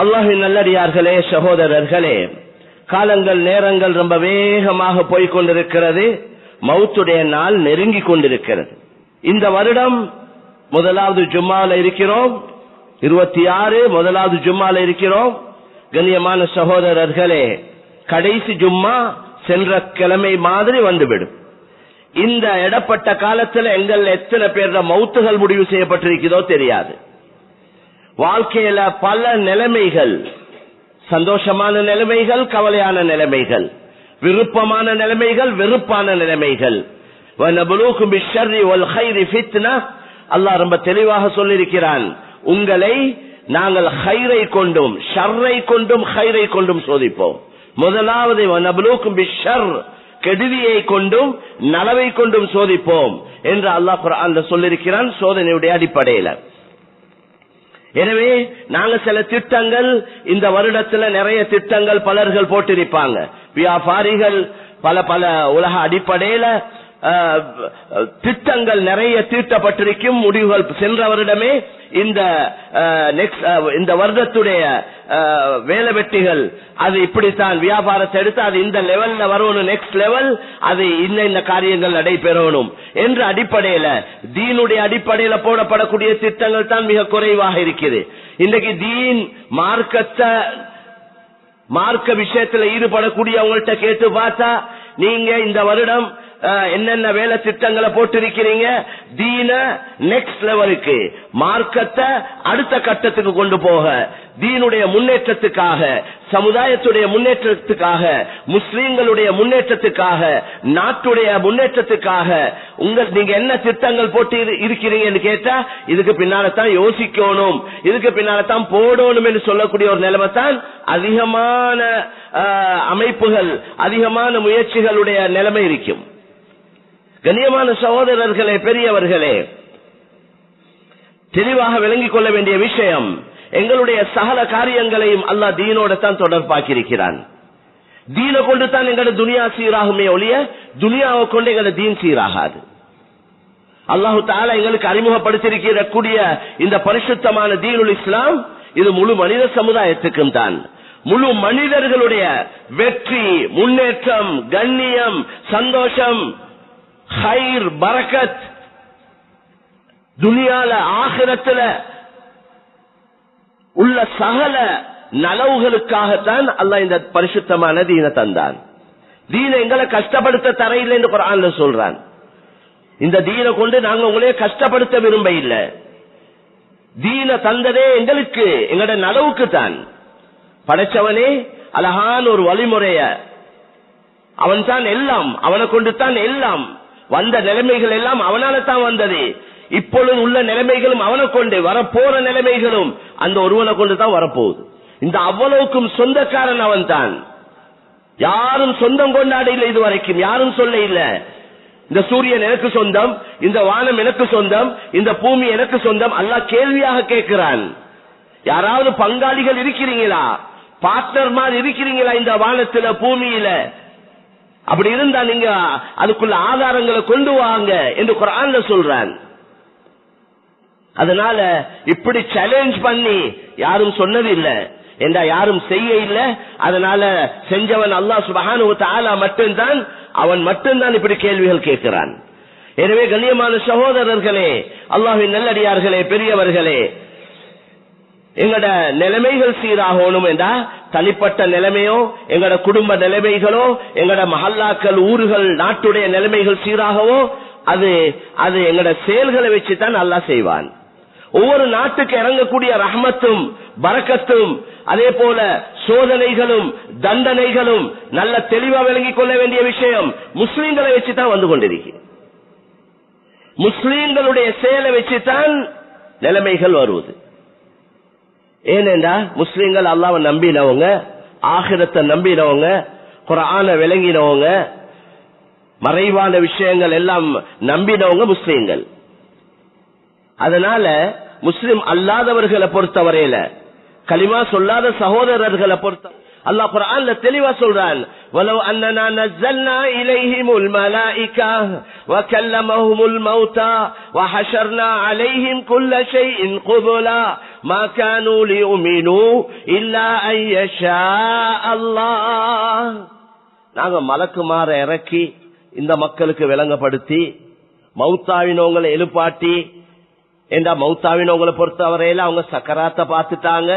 அல்லாஹ்வின் நல்லடியார்களே, சகோதரர்களே, காலங்கள் நேரங்கள் ரொம்ப வேகமாக போய்கொண்டிருக்கிறது. மௌத்துடைய நாள் நெருங்கி கொண்டிருக்கிறது. இந்த வருடம் முதலாவது ஜும்மால இருக்கிறோம். 26 முதலாவது ஜும்மால இருக்கிறோம். கண்ணியமான சகோதரர்களே, கடைசி ஜும்மா சென்ற கிழமை மாதிரி வந்துவிடும். இந்த இடப்பட்ட காலத்தில் எங்கள் எத்தனை பேர் மௌத்துகள் முடிவு செய்யப்பட்டிருக்கிறதோ தெரியாது. வாழ்க்கையில பல நிலைமைகள், சந்தோஷமான நிலைமைகள், கவலையான நிலைமைகள், விருப்பமான நிலைமைகள், வெறுப்பான நிலைமைகள். அல்லாஹ் ரொம்ப தெளிவாக சொல்லியிருக்கிறான், உங்களை நாங்கள் ஹைரை கொண்டும் ஷர்ரை கொண்டும் ஹைரை கொண்டும் சோதிப்போம். முதலாவது கெடுதியை கொண்டும் நலவை கொண்டும் சோதிப்போம் என்று அல்லாஹ் குர்ஆன்ல சொல்லியிருக்கிறான், சோதனையுடைய அடிப்படையில். எனவே நாங்க சில திட்டங்கள், இந்த வருடத்துல நிறைய திட்டங்கள் பலர்கள் போட்டிருப்பாங்க. வியாபாரிகள் பல பல உலக அடிப்படையில திட்டங்கள் நிறைய தீட்டப்பட்டிருக்கும். முடிவுகள் சென்ற வருடமே இந்த வருடத்துடைய வேலை வெட்டிகள் அது இப்படித்தான் வியாபாரத்தை எடுத்து அது இந்த லெவல்ல வரணும், நெக்ஸ்ட் லெவல் அது இந்த காரியங்கள் நடைபெறணும் என்ற அடிப்படையில, தீனுடைய அடிப்படையில போடப்படக்கூடிய திட்டங்கள் தான் மிக குறைவாக இருக்குது. இன்றைக்கு தீன் மார்க்க விஷயத்துல ஈடுபடக்கூடியவங்கள்ட்ட கேட்டு பார்த்தா, நீங்க இந்த வருடம் என்னென்ன வேலை திட்டங்களை போட்டிருக்கிறீங்க, தீன நெக்ஸ்ட் லெவலுக்கு, மார்க்கத்தை அடுத்த கட்டத்துக்கு கொண்டு போக, தீனுடைய முன்னேற்றத்துக்காக, சமுதாயத்துடைய முன்னேற்றத்துக்காக, முஸ்லீம்களுடைய முன்னேற்றத்துக்காக, நாட்டுடைய முன்னேற்றத்துக்காக நீங்க என்ன திட்டங்கள் போட்டு இருக்கிறீங்கன்னு கேட்டா, இதுக்கு பின்னால்தான் யோசிக்கணும், இதுக்கு பின்னால்தான் போடணும் என்று சொல்லக்கூடிய ஒரு நிலைமை தான் அதிகமான அமைப்புகள், அதிகமான முயற்சிகளுடைய நிலைமை இருக்கும். கண்ணியமான சகோதரர்களே, பெரியவர்களே, தெளிவாக விளங்கிக் கொள்ள வேண்டிய விஷயம், எங்களுடைய சகல காரியங்களையும் அல்லாஹ் தீனோட தான் தொடர்பாக்கியிருக்கிறான். தீனை கொண்டு தான் எங்களோட துனியா சீராகுமே ஒழிய துனியாவை கொண்டு எங்களோட தீன் சீராகாது. அல்லாஹு தஆலா எங்களுக்கு அறிமுகப்படுத்தியிருக்கக்கூடிய இந்த பரிசுத்தமான தீனுல் இஸ்லாம், இது முழு மனித சமுதாயத்துக்கும் தான். முழு மனிதர்களுடைய வெற்றி, முன்னேற்றம், கண்ணியம், சந்தோஷம், ஹைர், பரக்கத், துனியால ஆகிரத்துல உள்ள சகல நலவுகளுக்காகத்தான் அல்லாஹ் இந்த பரிசுத்தமான தீனை தந்தான். தீனை எங்களை கஷ்டப்படுத்த தரையில்லை என்று குர்ஆன்ல சொல்றான். இந்த தீனை கொண்டு நாங்க உங்களே கஷ்டப்படுத்த விரும்ப இல்லை. தீனை தந்ததே எங்களுக்கு, எங்களோட நலவுக்கு தான். படைச்சவனே அழகான ஒரு வழிமுறைய, அவன் தான் எல்லாம், அவனை கொண்டு தான் எல்லாம், வந்த நிலைமைகள் எல்லாம் அவனால தான் வந்தது. இப்பொழுது உள்ள நிலைமைகளும் அவனை கொண்டு, வரப்போற நிலைமைகளும் அந்த ஒருவனை கொண்டு தான் வரப்போகுது. இந்த அவ்வளவுக்கும் சொந்தக்காரன் அவன் தான். யாரும் சொந்தம் கொண்டாட இல்லை, இதுவரைக்கும் யாரும் சொல்ல இல்லை, இந்த சூரியன் எனக்கு சொந்தம், இந்த வானம் எனக்கு சொந்தம், இந்த பூமி எனக்கு சொந்தம். அல்லாஹ் கேள்வியாக கேட்கிறான், யாராவது பங்காளிகள் இருக்கிறீங்களா, பார்ட்னர் மாதிரி இருக்கிறீங்களா இந்த வானத்துல பூமியில? அப்படி இருந்தா நீங்க அதுக்குள்ள ஆதாரங்களை கொண்டு வாங்க என்று குர்ஆன்ல சொல்றான். அதனால இப்படி சேலஞ்ச் பண்ணி யாரும் சொன்னது இல்லை என்றா, யாரும் செய்ய இல்லை. அதனால செஞ்சவன் அல்லாஹ் சுப்ஹானஹு வ தஆலா மட்டும்தான், அவன் மட்டும்தான் இப்படி கேள்விகள் கேட்கிறான். எனவே கண்ணியமான சகோதரர்களே, அல்லாஹ்வின் நல்லடியார்களே, பெரியவர்களே, எங்கட நிலைமைகள் சீராகணும் என்றா, தனிப்பட்ட நிலைமையோ, எங்கட குடும்ப நிலைமைகளோ, எங்கட மஹல்லாக்கள், ஊர்கள், நாட்டுடைய நிலைமைகள் சீராகவோ, அது எங்கட செயல்களை வச்சுதான் அல்லாஹ் செய்வான். ஒவ்வொரு நாட்டுக்கு இறங்கக்கூடிய ரஹ்மத்தும் பரக்கத்தும், அதே போல சோதனைகளும் தண்டனைகளும் நல்ல தெளிவா விளங்கிக் கொள்ள வேண்டிய விஷயம் முஸ்லீம்களை வச்சுதான் வந்து கொண்டிருக்கு. முஸ்லீம்களுடைய செயலை வச்சுதான் நிலைமைகள் வருவது. ஏனென்றா முஸ்லீம்கள் அல்லாஹ்வை நம்பினவங்க, ஆகிரத்தை நம்பினவங்க, குர்ஆனை விளங்கினவங்க, மறைவான விஷயங்கள் எல்லாம் நம்பினவங்க முஸ்லீம்கள். அதனால முஸ்லிம் அல்லாதவர்களை பொறுத்தவரையில, கலிமா சொல்லாத சகோதரர்களை பொறுத்த, அல்லாஹ் குர்ஆன்ல தெளிவா சொல்றான், வலவ் அன்னனா நஸல்னா இலைஹிமுல் மலாயிகா வகல்லமஹுமுல் மௌதா வஹஷர்னா அலைஹிம் குல்ல ஷைஇன் குபுலா மா கானூ லியுமினூ இல்லா அன் யஷா அல்லாஹ். நாங்க மலக்குமார இறக்கி இந்த மக்களுக்கு விளங்கப்படுத்தி மௌத்தாவினவங்களை எழுப்பாட்டி, ஏண்டா மௌத்தாவினவங்களை பொறுத்தவரையில அவங்க சக்கராத்தை பார்த்துட்டாங்க,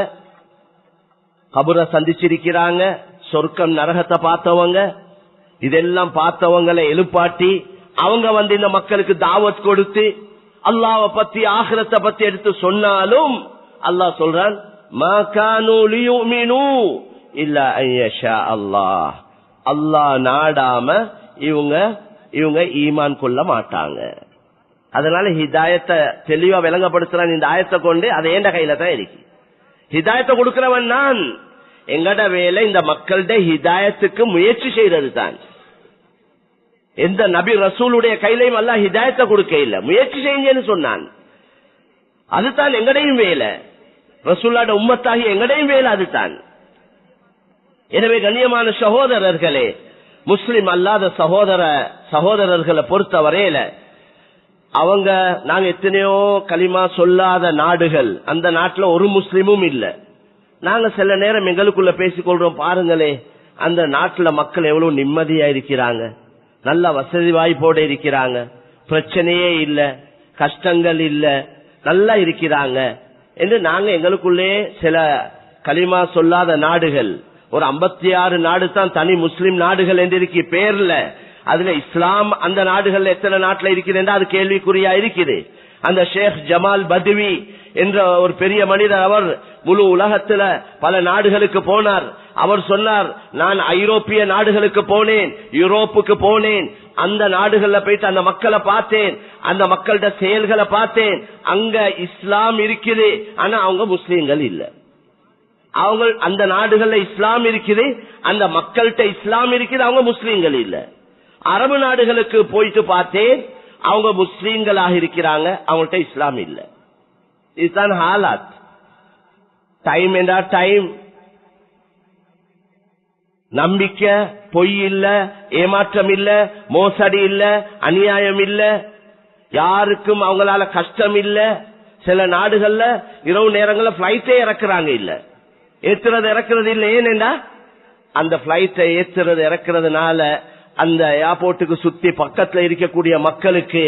கபரை சந்திச்சிருக்கிறாங்க, சொர்க்கம் நரகத்தை பார்த்தவங்க, இதெல்லாம் பார்த்தவங்களை எழுப்பாட்டி அவங்க இந்த மக்களுக்கு தாவத் கொடுத்து அல்லாஹ்வை பத்தி ஆகிரத்தை பத்தி எடுத்து சொன்னாலும் அல்லாஹ் சொல்றான், மா கானூ லியுமினூ இல்லா அன் யஷா அல்லாஹ். அல்லாஹ் நாடாம இவங்க ஈமான் கொள்ள மாட்டாங்க. அதனால ஹிதாயத்தை தெளிவா விளங்கப்படுத்துறான் இந்த ஆயத்தை கொண்டு. அது ஏண்ட கையில தான் இருக்கு. ஹிதாயத்தை கொடுக்கிறவன் நான். எங்கட வேலை இந்த மக்களுடைய ஹிதாயத்துக்கு முயற்சி செய்யறது தான். எந்த நபி ரசூலுடைய கையிலையும் அல்லாஹ் ஹிதாயத்தை கொடுக்க இல்ல, முயற்சி செய்யுங்கன்னு சொன்னான். அதுதான் எங்கடையும் வேலை. ரசூலுடைய உம்மத்தாகி எங்கடையும் வேலை அதுதான். எனவே கண்ணியமான சகோதரர்களே, முஸ்லிம் அல்லாத சகோதரர்களை பொறுத்த வரையில நாங்க எத்தனையோ களிமா சொல்லாத நாடுகள், அந்த நாட்டுல ஒரு முஸ்லிமும் இல்ல. நாங்க சில நேரம் எங்களுக்குள்ள பேசிக்கொள்றோம், பாருங்களே அந்த நாட்டுல மக்கள் எவ்வளவு நிம்மதியா இருக்கிறாங்க, நல்ல வசதி வாய்ப்போட இருக்கிறாங்க, பிரச்சனையே இல்ல, கஷ்டங்கள் இல்ல, நல்லா இருக்கிறாங்க என்று நாங்க எங்களுக்குள்ளே சில களிமா சொல்லாத நாடுகள், ஒரு 56 நாடு தான் தனி முஸ்லிம் நாடுகள் என்று இருக்கு பேர்ல. அதுல இஸ்லாம் அந்த நாடுகள் எத்தனை நாட்டுல இருக்கிறது அது கேள்விக்குறியா இருக்குது. அந்த ஷேக் ஜமால் பத்வி என்ற ஒரு பெரிய மனிதர், அவர் முழு உலகத்துல பல நாடுகளுக்கு போனார். அவர் சொன்னார், நான் ஐரோப்பிய நாடுகளுக்கு போனேன், யூரோப்புக்கு போனேன், அந்த நாடுகள்ல போயிட்டு அந்த மக்களை பார்த்தேன், அந்த மக்களோட செயல்களை பார்த்தேன். அங்க இஸ்லாம் இருக்குது, ஆனா அவங்க முஸ்லீம்கள் இல்ல. அவங்க அந்த நாடுகள்ல இஸ்லாம் இருக்குது, அந்த மக்கள்கிட்ட இஸ்லாம் இருக்குது, அவங்க முஸ்லீம்கள் இல்ல. அரபு நாடுகளுக்கு போயிட்டு பார்த்தேன், அவங்க முஸ்லீம்களாக இருக்கிறாங்க, அவங்கள்ட்ட இஸ்லாம் இல்ல. இதுதான் ஹாலாத். டைம் என்றா டைம், நம்பிக்கை, பொய் இல்ல, ஏமாற்றம் இல்ல, மோசடி இல்ல, அநியாயம் இல்ல, யாருக்கும் அவங்களால கஷ்டம் இல்ல. சில நாடுகள்ல இரவு நேரங்கள்ல பிளைட்டே இறக்குறாங்க இல்ல, ஏத்துறது இறக்குறது இல்ல. ஏனென்றா அந்த பிளைட்டை ஏத்துறது இறக்குறதுனால அந்த ஏர்போர்ட்டுக்கு சுத்தி பக்கத்துல இருக்கக்கூடிய மக்களுக்கு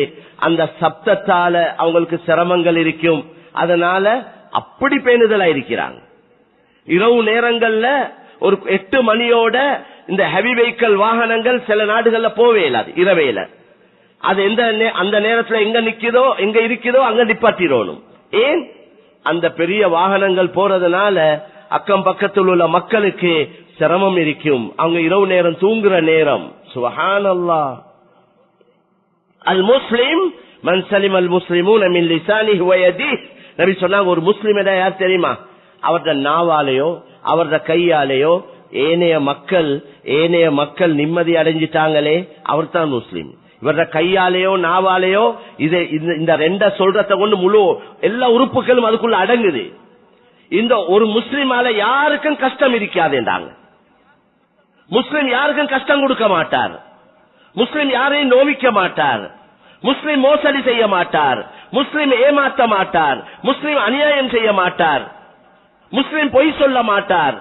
அந்த சப்தத்தால அவங்களுக்கு சிரமங்கள் இருக்கும். அதனால அப்படி பேணுதலா இருக்கிறாங்க. இரவு நேரங்கள்ல ஒரு 8 மணியோட இந்த ஹெவி வெஹிக்கிள் வாகனங்கள் சில நாடுகள்ல போவே இல்லாது இரவேல. அது அந்த நேரத்துல எங்க நிக்குதோ எங்க இருக்குதோ அங்க நிப்பாட்டிடணும். ஏன்? அந்த பெரிய வாகனங்கள் போறதுனால அக்கம் பக்கத்தில் உள்ள மக்களுக்கு சிரமம் இருக்கும். அவங்க இரவு நேரம் தூங்குற நேரம். சுப்ஹானல்லாஹ். அல் முஸ்லிம் மன் சலிம் அல் முஸ்லிமூன மின் லிசானிஹி வ யதிஹி. நபி சொன்னாங்க, ஒரு முஸ்லிம் யார் தெரியுமா? அவரது நாவாலேயோ அவரது கையாலேயோ ஏனைய மக்கள் நிம்மதி அடைஞ்சிட்டாங்களே, அவர் தான் முஸ்லிம். இவரது கையாலேயோ நாவாலேயோ இந்த ரெண்ட சொல்றத கொண்டு முழு எல்லா உறுப்புகளும் அதுக்குள்ள அடங்குது. இந்த ஒரு முஸ்லிமால யாருக்கும் கஷ்டம் இருக்காதுன்றாங்க. முஸ்லிம் யாருக்கும் கஷ்டம் கொடுக்க மாட்டார், முஸ்லிம் யாரையும் நோவிக்க மாட்டார், முஸ்லிம் மோசடி செய்ய மாட்டார், முஸ்லிம் ஏமாற்ற மாட்டார், முஸ்லிம் அநியாயம் செய்ய மாட்டார், முஸ்லிம் பொய் சொல்ல மாட்டார்.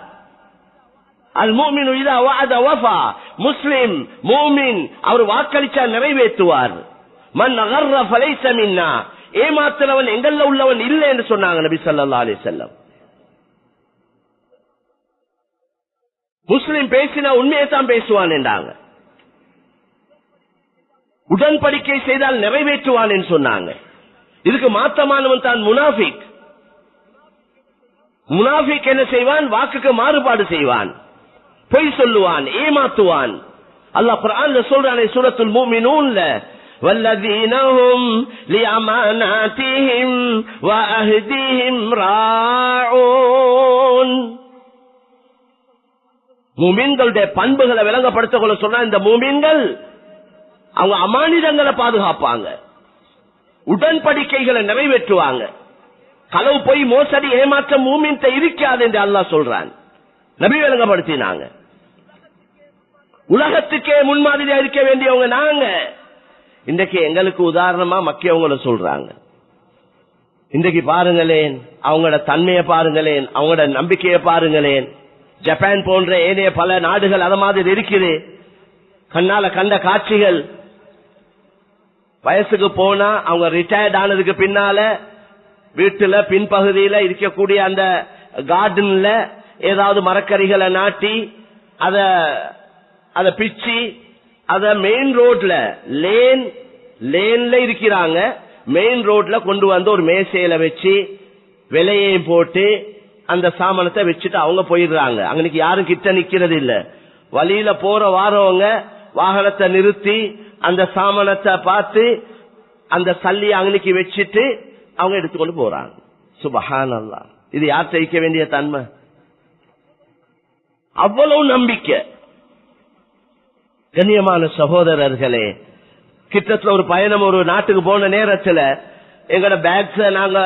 அல் முஃமினு இதா வஅத வஃபா. முஸ்லிம் முஃமின் அவர் வாக்களிச்சா நிறைவேற்றுவார். மன் கர்ர ஃபலைஸ மின்னா. ஏமாத்துறவன் எங்கள்ல உள்ளவன் இல்லை என்று சொன்னாங்க நபி ஸல்லல்லாஹு அலைஹி வஸல்லம். முஸ்லிம் பேசினா உண்மையை தான் பேசுவான் என்றாங்க. உடன்படிக்கை செய்தால் நிறைவேற்றுவான் என்று சொன்னாங்க. இதுக்கு மாற்றமானவன் தான் முனாஃபிக். முனாஃபிக் என்ன செய்வான்? வாக்குக்கு மாறுபாடு செய்வான், பொய் சொல்லுவான், ஏமாத்துவான். அல்லாஹ் குர்ஆன்ல சொல்றானே சூரத்துல் முஃமினூன்ல, வல்லதீன ஹும் லிஅமானாத்திஹிம் வ அஹ்திஹிம் ராஊன். முஃமின்களுடைய பண்புகளை விளங்கப்படுத்தக்குள்ள சொன்னா, இந்த முஃமின்கள் அவங்க அமானிதங்களை பாதுகாப்பாங்க, உடன்படிக்கைகளை நிறைவேற்றுவாங்க. களவு, பொய், மோசடி, ஏமாற்றம் மூமின்ட்ட இருக்காது என்று அல்லாஹ் சொல்றான். நபி விளங்கப்படுத்தினாங்க. உலகத்துக்கே முன்மாதிரியா இருக்க வேண்டியவங்க நாங்க. இன்றைக்கு எங்களுக்கு உதாரணமா மக்கியவங்கள சொல்றாங்க. இன்றைக்கு பாருங்களேன், அவங்களோட தன்மையை பாருங்களேன், அவங்களோட நம்பிக்கையை பாருங்களேன். ஜப்பான் போன்ற ஏனைய பல நாடுகள் அத மாதிரி இருக்குது. கண்ணால கண்ட காட்சிகள். வயசுக்கு போனா அவங்க ரிட்டையர்ட் ஆனதுக்கு பின்னால வீட்டுல பின்பகுதியில இருக்கக்கூடிய அந்த கார்டன்ல ஏதாவது மரக்கறிகளை நாட்டி அத பிச்சு அத மெயின் ரோட்ல லேன்ல இருக்கிறாங்க. மெயின் ரோட்ல கொண்டு வந்து ஒரு மேசையில வச்சு விலையையும் போட்டு அந்த சாமானத்தை வச்சுட்டு அவங்க போயிடுறாங்க. அன்னைக்கு யாரும் கிட்ட நிக்கிறது இல்ல. வழியில போற வாரவங்க வாகனத்தை நிறுத்தி அந்த சாமானத்தை பார்த்து அந்த சல்லி அன்னைக்கு வச்சுட்டு அவங்க எடுத்துக்கொண்டு போறாங்க. சுபஹானல்லாஹ். இது யார் செய்ய வேண்டிய தன்மை? அவ்வளவு நம்பிக்கை. கண்ணியமான சகோதரர்களே, கிட்டத்தட்ட ஒரு பயணம் ஒரு நாட்டுக்கு போன நேரத்துல எங்கட பேக்ஸ நாங்க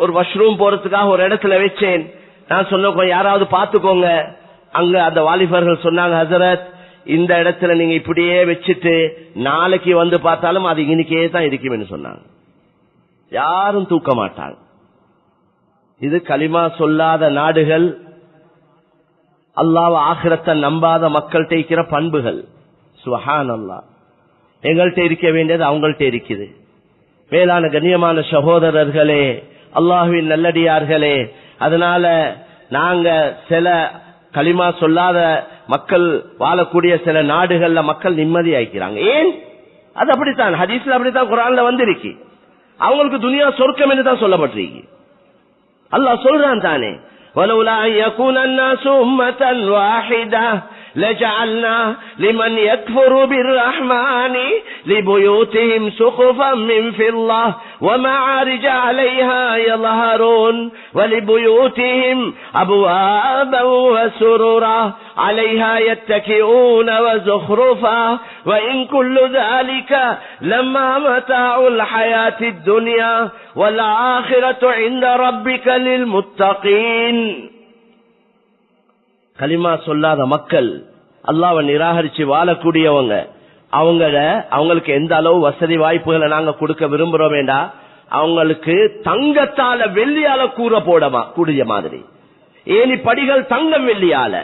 ஒரு வாஷ்ரூம் போறதுக்காக ஒரு இடத்துல வச்சேன். நான் சொன்ன யாராவது பாத்துக்கோங்க. அங்க அந்த வாலிபர்கள் சொன்னாங்க, ஹசரத் இந்த இடத்துல நீங்க இப்படியே வச்சுட்டு நாளைக்கு வந்து பார்த்தாலும் அது இன்னைக்கே தான் இருக்கும்னு சொன்னாங்க. யாரும் தூக்க மாட்டாங்க. இது களிமா சொல்லாத நாடுகள், அல்லாஹ் ஆகிரத்தை நம்பாத மக்கள்கிட்ட இருக்கிற பண்புகள். சுப்ஹானல்லாஹ். எங்கள்கிட்ட இருக்க வேண்டியது அவங்கள்ட்ட இருக்குது. மேலான கண்ணியமான சகோதரர்களே, அல்லாஹ்வின் நல்லடியார்களே, அதனால நாங்க சில களிமா சொல்லாத மக்கள் வாழக்கூடிய சில நாடுகள்ல மக்கள் நிம்மதி ஆயிக்கிறாங்க. ஏன்? அது அப்படித்தான், ஹதீஸ்ல அப்படித்தான், குர்ஆன்ல வந்திருக்கு. அவங்களுக்கு துனியா சொர்க்கம் என்று தான் சொல்லப்பட்டிருக்கு. அல்லாஹ் சொல்றான் தானே, وَلَوْلَا أَن يَكُونَ النَّاسُ أُمَّةً وَاحِدَةً لَجَعَلْنَا لِمَنْ يَكْفُرُ بِالرَّحْمَنِ لِبُيُوتِهِمْ سُقُفًا مِّن فِضَّةٍ وَمَعَارِجَ عَلَيْهَا يَظْهَرُونَ وَلِبُيُوتِهِمْ أَبْوَابًا وَسُرُرًا عَلَيْهَا يَتَّكِئُونَ وَزُخْرُفًا وَإِن كُلُّ ذَلِكَ لَمَّا مَتَاعُ الْحَيَاةِ الدُّنْيَا وَالْآخِرَةُ عِندَ رَبِّكَ لِلْمُتَّقِينَ. கலிமா சொல்லாத மக்கள், அல்லாஹ்வை நிராகரிச்சு வாழக்கூடியவங்க, அவங்களுக்கு எந்த அளவு வசதி வாய்ப்புகளை நாங்க கொடுக்க விரும்புறோம் வேண்டா, அவங்களுக்கு தங்கத்தால வெள்ளியால கூற கூடிய மாதிரி, ஏனி படிகள் தங்கம் வெள்ளியால,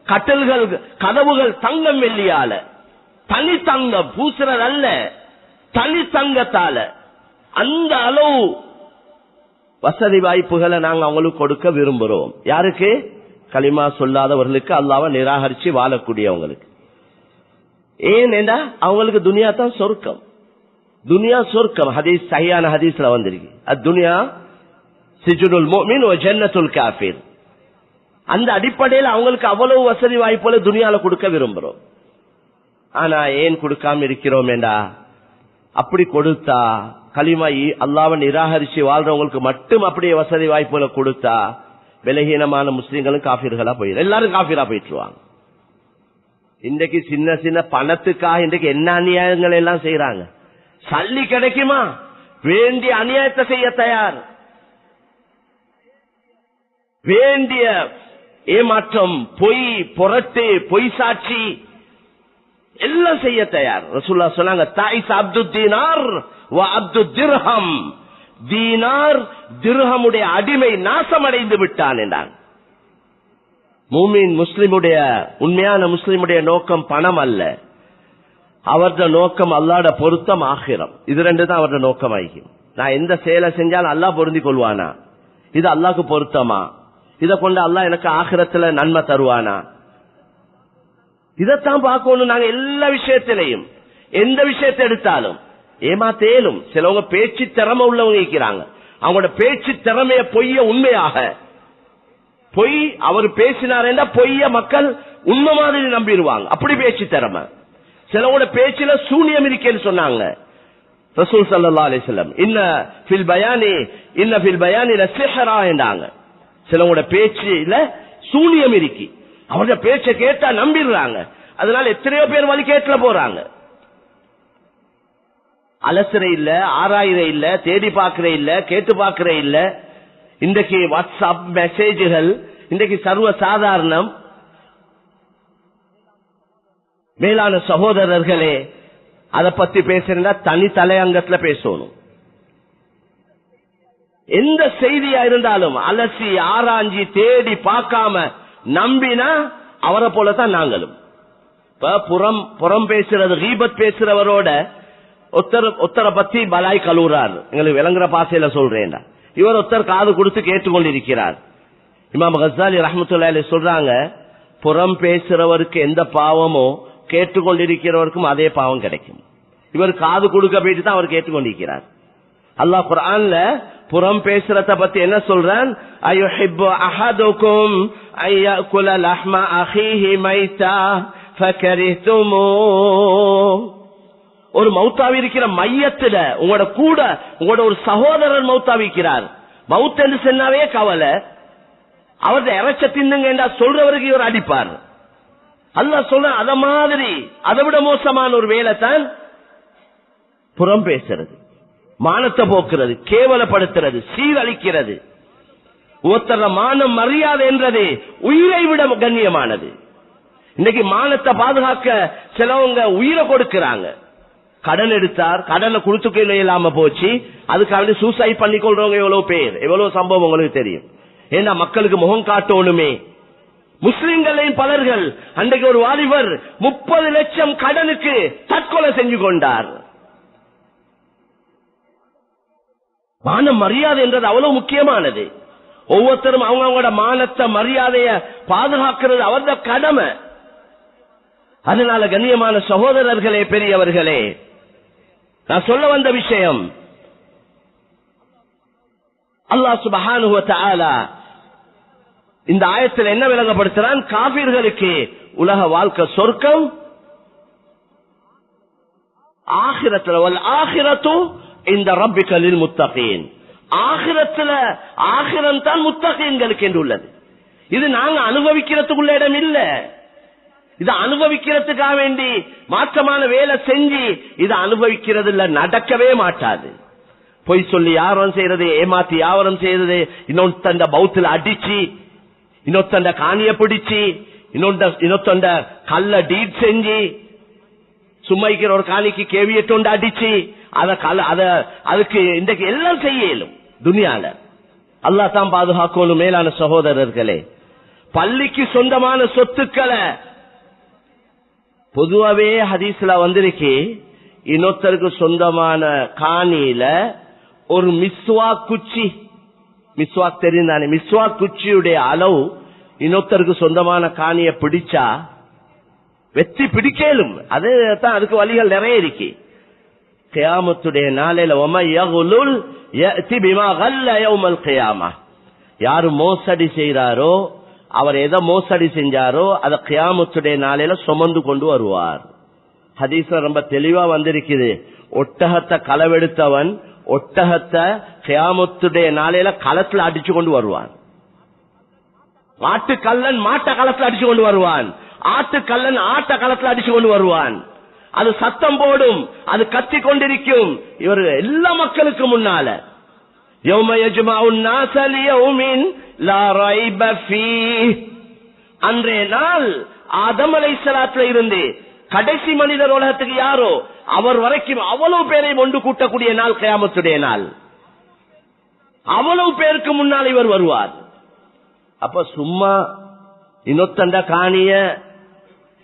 கட்டல்கள் கதவுகள் தங்கம் வெள்ளியால, தனி தங்கம் பூசுறது அல்ல, தனி தங்கத்தால அந்த அளவு வசதி வாய்ப்புகளை நாங்க அவங்களுக்கு கொடுக்க விரும்புறோம். யாருக்கு? களிமா சொல்லாதவர்களுக்கு, அல்லாஹ்வை நிராகரிச்சு வாழக்கூடியவங்களுக்கு. ஏனென்றா அவங்களுக்கு துனியா தான் சொர்க்கம். துனியா சொர்க்கம். ஹதீஸ் சஹீஹான ஹதீஸ்ல வந்திருக்கு, அத்துனியா சிஜ்னுல் முஃமின் வ ஜன்னத்துல் காஃபிர். அந்த அடிப்படையில் அவங்களுக்கு அவ்வளவு வசதி வாய்ப்புகளை துனியால கொடுக்க விரும்புறோம். ஆனா ஏன் கொடுக்காம இருக்கிறோம் என்றா, அப்படி கொடுத்தா களிமா அல்லாஹ்வை நிராகரிச்சு வாழ்றவங்களுக்கு மட்டும் அப்படியே வசதி வாய்ப்புகளை கொடுத்தா விலகீனமான முஸ்லிம்களும் காஃபிர்களா போயிடும், எல்லாரும் காஃபிரா போயிட்டுருவாங்க. இன்றைக்கு சின்ன சின்ன பணத்துக்காக இன்றைக்கு என்ன அநியாயங்கள் எல்லாம் செய்யறாங்க. சல்லி கிடைக்குமா, வேண்டிய அநியாயத்தை செய்ய தயார், வேண்டிய ஏமாற்றம், பொய், புரட்டு, பொய் சாட்சி எல்லாம் செய்ய தயார். ரசூலுல்லாஹ் சொன்னாங்க, தாயிஸ் அப்துத் தீனார் வ அப்துத் திர்ஹம். தீனார் திர்ஹமுடைய அடிமை நாசமடைந்து விட்டான் என்றான். மூமின் முஸ்லிமுடைய, உண்மையான முஸ்லிமுடைய நோக்கம் பணம் அல்ல, அவரது நோக்கம் அல்லாஹ்ட பொருத்தம், ஆகிரம். இது ரெண்டு தான் அவரது நோக்கம் ஆகும். நான் எந்த செயலை செஞ்சாலும் அல்லாஹ் பொருந்தி கொள்வானா, இது அல்லாஹ்க்கு பொருத்தமா, இதை கொண்டு அல்லாஹ் எனக்கு ஆகிரத்துல நன்மை தருவானா, இதைத்தான் பார்க்கணும். நாங்க எல்லா விஷயத்திலையும் எந்த விஷயத்தை எடுத்தாலும் ஏமாத்தேலும். சிலவங்க பேச்சு திறமை உள்ளவங்க இருக்கிறாங்க, அவங்களோட பேச்சு திறமைய பொய்ய உண்மையாக, பொய் அவர் பேசினார் பொய்ய மக்கள் உண்மை மாதிரி நம்பிடுவாங்க. அப்படி பேச்சு திறமை. சிலவோட பேச்சுல சூனியம் இருக்கேன்னு சொன்னாங்க ரசூல் ஸல்லல்லாஹு அலைஹி வஸல்லம். இன்ன ஃபில் பயானி லஸிஹ்ரா என்றாங்க. சிலவோட பேச்சுல சூனியம் இருக்கு, அவருடைய பேச்சை கேட்டா நம்பிடுறாங்க. அதனால எத்தனையோ பேர் வழி கேட்கல போறாங்க. அலசுற இல்ல, ஆராயிர இல்ல, தேடி பார்க்கிற இல்ல, கேட்டு பார்க்கிற இல்ல. இன்றைக்கு வாட்ஸ்அப் மெசேஜ்கள் இன்றைக்கு சர்வ சாதாரணம். மேலான சகோதரர்களே, அதை பத்தி பேசுறா தனி தலையங்கத்துல பேசணும். எந்த செய்தியா இருந்தாலும் அலசி ஆராய்ஞ்சி தேடி பார்க்காம நம்பினா அவரை போலதான் நாங்களும். இப்ப புறம் பேசுறது கீபத் பேசுறவரோட ஒத்தரை பத்தி பலாய் கழுவுறார். எங்களுக்கு விளங்குற பாசையில சொல்றேன். இவர் ஒருத்தர் காது கொடுத்து கேட்டுக்கொண்டிருக்கிறார். இமாம் கஸ்ஸாலி ரஹ்மத்துல்லாஹி அலைஹி சொல்றாங்க, புறம் பேசுறவருக்கு எந்த பாவமோ கேட்டுக்கொண்டிருக்கிறவருக்கும் அதே பாவம் கிடைக்கும். இவர் காது கொடுக்க போயிட்டு தான் அவர் கேட்டுக்கொண்டிருக்கிறார். அல்லாஹ் குர்ஆன்ல புறம் பேசுறத பத்தி என்ன சொல்றான்? அயுஹிப்பு அஹதுக்கும் அய்யகுல லஹ்ம அஹீஹி மைதா ஃபகரிஹ்துமூ. ஒரு மௌத்தாவி இருக்கிற மையத்துல உங்களோட ஒரு சகோதரர் மௌத்தாவிக்கிறார். மௌத் என்று சொன்னாவே கவலை. அவருடைய இறைச்ச தின்னுங்க என்றா சொல்றவருக்கு இவர் அடிப்பார். அல்லாஹ் சொல்ற அத மாதிரி அதை விட மோசமான ஒரு வேலை தான் புறம் பேசுறது, மானத்தை போக்குறது, கேவலப்படுத்துறது, சீரழிக்கிறது. ஒருத்தர மானம் மரியாதை என்றது உயிரை விட கண்ணியமானது. இன்னைக்கு மானத்தை பாதுகாக்க சிலவங்க உயிரை கொடுக்கிறாங்க. கடன் எடுத்தார், கடனை கொடுத்துக்க இல்லாம போச்சு, அதுக்காக சூசைட் பண்ணி கொள்றவங்க எவ்வளவு பேர், எவ்வளவு சம்பவம் உங்களுக்கு தெரியும். ஏன்னா மக்களுக்கு முகம் காட்டணுமே. முஸ்லிம்களின் பலர்கள், அன்றைக்கு ஒரு வாலிபர் 30 லட்சம் கடனுக்கு தற்கொலை செஞ்சு கொண்டார். மான மரியாதை என்றது அவ்வளவு முக்கியமானது. ஒவ்வொருத்தரும் அவங்களோட மானத்தை மரியாதைய பாதுகாக்கிறது அவரது கடமை. அதனால கண்ணியமான சகோதரர்களே, பெரியவர்களே, நான் சொல்ல வந்த விஷயம், அல்லாஹ் சுப்ஹானஹு வ தஆலா இந்த ஆயத்தில் என்ன விளங்கப்படுத்துறான்? காபிர்களுக்கு உலக வாழ்க்கை சொர்க்கம், ஆகிரத்துல வல் ஆகிரத்து இந்த ரப்பிக லில் முத்தகீன். ஆகிரத்துல ஆகிரம் தான் முத்தகீன்களுக்கு என்று உள்ளது. இது நாங்க அனுபவிக்கிறதுக்குள்ள இடம் இல்ல. இதை அனுபவிக்கிறதுக்காக வேண்டி மாற்றமான வேலை செஞ்சு இதை அனுபவிக்கிறது இல்ல, நடக்கவே மாட்டாது. பொய் சொல்லி யாரும் செய்யறது, ஏமாத்தி யாவரம் செய்யறது, இன்னொருத்தண்ட பௌத்துல அடிச்சு, இன்னொருத்தண்ட காணிய பிடிச்சு, இன்னொருத்தண்ட கல்ல டீட் செஞ்சு, சும்மைக்கிற ஒரு காணிக்கு கேவியட்டோண்டு அடிச்சு, அதுக்கு இன்றைக்கு எல்லாம் செய்யலும் துனியால. அல்லாஹ் தான் பாதுகாக்கணும். மேலான சகோதரர்களே, பள்ளிக்கு சொந்தமான சொத்துக்களை பொதுவாவே ஹதீஸ்ல வந்திருக்கு, இன்னொருத்தருக்கு சொந்தமான காணியில ஒரு மிஸ்வாக் குச்சி, மிஸ்வாக் தெரிந்தானே, மிஸ்வாக் குச்சியுடைய அளவு இன்னொருத்தருக்கு சொந்தமான காணிய பிடிச்சா வெற்றி பிடிக்கலும். அதுதான் அதுக்கு வழிகள் நிறைய இருக்கு. கியாமத்துடைய நாளையில யாரு மோசடி செய்யறாரோ, அவர் எதை மோசடி செஞ்சாரோ அதை கியாமத்துடைய நாளையில சுமந்து கொண்டு வருவார். ஹதீஸ்ல ரொம்ப தெளிவா வந்திருக்குது. ஒட்டகத்தை களவெடுத்தவன் ஒட்டகத்தை கியாமத்துடைய நாளையில களத்துல அடிச்சு கொண்டு வருவான். ஆட்டுக்கல்லன் மாட்ட களத்துல அடிச்சு கொண்டு வருவான். ஆட்டுக்கல்லன் ஆட்ட களத்துல அடிச்சு கொண்டு வருவான். அது சத்தம் போடும், அது கத்தி கொண்டிருக்கும். இவர் எல்லா மக்களுக்கு முன்னால அன்றைய நாள் ஆதம் அலைஹிஸ்ஸலாத்துல இருந்து கடைசி மனிதர் உலகத்துக்கு யாரோ அவர் வரைக்கும் அவ்வளவு பேரை ஒன்று கூட்டக்கூடிய நாள் கியாமத்துடைய நாள். அவ்வளவு பேருக்கு முன்னால் இவர் வருவார். அப்ப சும்மா இன்னொத்தண்ட காணிய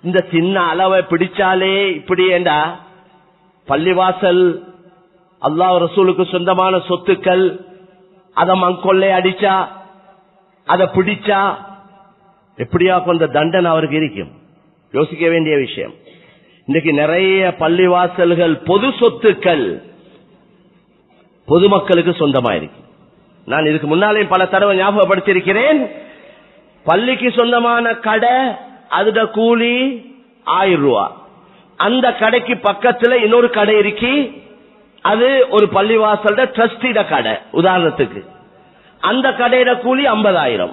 இந்த சின்ன அளவை பிடிச்சாலே இப்படி ஏண்டா, பள்ளிவாசல் அல்லாஹ் ரசூலுக்கு சொந்தமான சொத்துக்கள் அத மங்கொள்ளை அடிச்சா, அதை பிடிச்சா எப்படியா கொஞ்ச தண்டனை அவருக்கு இருக்கும். யோசிக்க வேண்டிய விஷயம். இன்னைக்கு நிறைய பள்ளிவாசல்கள் பொது சொத்துக்கள் பொதுமக்களுக்கு சொந்தமா இருக்கு. நான் இதுக்கு முன்னாலே பல தடவை ஞாபகப்படுத்தியிருக்கிறேன். பள்ளிக்கு சொந்தமான கடை, அதுட கூலி 1000 ரூபாய். அந்த கடைக்கு பக்கத்துல இன்னொரு கடை இருக்கு, அது ஒரு பள்ளிவாசல் ட்ரஸ்டிட கடை உதாரணத்துக்கு. அந்த கடையில கூலி 50,000.